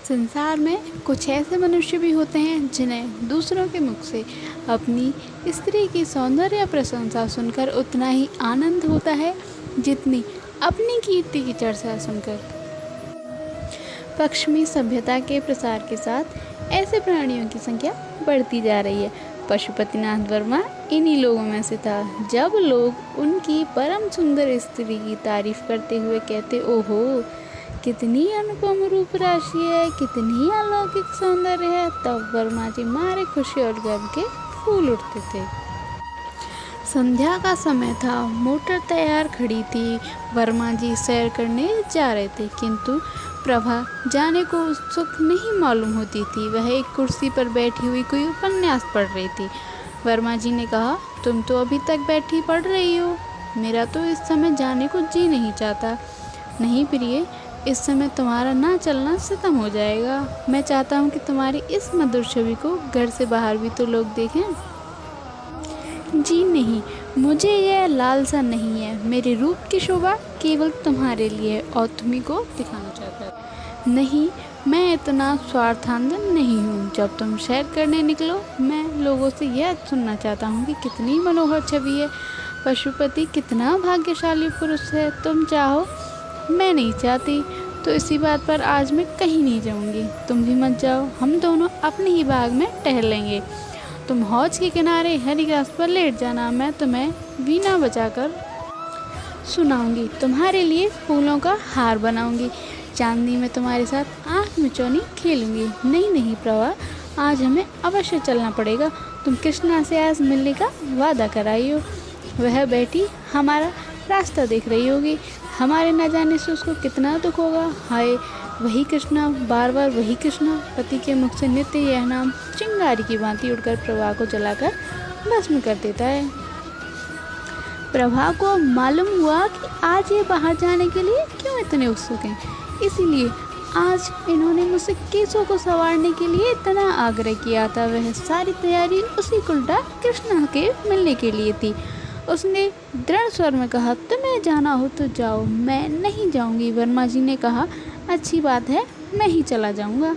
संसार में कुछ ऐसे मनुष्य भी होते हैं जिन्हें दूसरों के मुख से अपनी स्त्री की सौंदर्य प्रशंसा सुनकर उतना ही आनंद होता है जितनी अपनी कीर्ति की चर्चा सुनकर। पश्चिमी सभ्यता के प्रसार के साथ ऐसे प्राणियों की संख्या बढ़ती जा रही है। पशुपतिनाथ वर्मा इन्हीं लोगों में से था। जब लोग उनकी परम सुंदर स्त्री की तारीफ करते हुए कहते, ओहो कितनी अनुपम रूप राशि है, कितनी अलौकिक सौंदर्य है, तब वर्मा जी मारे खुशी और गर्व के फूल उठते थे। संध्या का समय था, मोटर तैयार खड़ी थी। वर्मा जी सैर करने जा रहे थे, किंतु प्रभा जाने को उत्सुक नहीं मालूम होती थी। वह एक कुर्सी पर बैठी हुई कोई उपन्यास पढ़ रही थी। वर्मा जी ने कहा, तुम तो अभी तक बैठी पढ़ रही हो, मेरा तो इस समय जाने को जी नहीं चाहता। नहीं प्रिय, इस समय तुम्हारा ना चलना सितम हो जाएगा। मैं चाहता हूँ कि तुम्हारी इस मधुर छवि को घर से बाहर भी तो लोग देखें। जी नहीं, मुझे यह लालसा नहीं है। मेरे रूप की शोभा केवल तुम्हारे लिए और तुम्ही को दिखाना चाहता है। नहीं, मैं इतना स्वार्थान्धन नहीं हूँ। जब तुम सैर करने निकलो, मैं लोगों से यह सुनना चाहता हूँ कि कितनी मनोहर छवि है, पशुपति कितना भाग्यशाली पुरुष है। तुम चाहो, मैं नहीं चाहती, तो इसी बात पर आज मैं कहीं नहीं जाऊँगी। तुम भी मत जाओ, हम दोनों अपने ही बाग में टहलेंगे। तुम हौज के किनारे हरी घास पर लेट जाना, मैं तुम्हें वीणा बजाकर सुनाऊंगी, तुम्हारे लिए फूलों का हार बनाऊंगी, चांदनी में तुम्हारे साथ आँख मिचौनी खेलूंगी। नहीं नहीं प्रभा, आज हमें अवश्य चलना पड़ेगा। तुम कृष्णा से आज मिलने का वादा कराई हो। वह बैठी हमारा रास्ता देख रही होगी, हमारे न जाने से उसको कितना दुख होगा। हाय वही कृष्णा, बार बार वही कृष्णा। पति के मुख से नित्य यह नाम चिंगारी की भांति उड़कर प्रभा को जलाकर भस्म कर देता है। प्रभा को मालूम हुआ कि आज ये बाहर जाने के लिए क्यों इतने उत्सुक हैं, इसीलिए आज इन्होंने मुझसे केसों को संवारने के लिए इतना आग्रह किया था। वह सारी तैयारी उसी उल्टा कृष्णा के मिलने के लिए थी। उसने दृढ़ स्वर में कहा, तुम्हें जाना हो तो जाओ, मैं नहीं जाऊंगी। वर्मा जी ने कहा, अच्छी बात है, मैं ही चला जाऊंगा।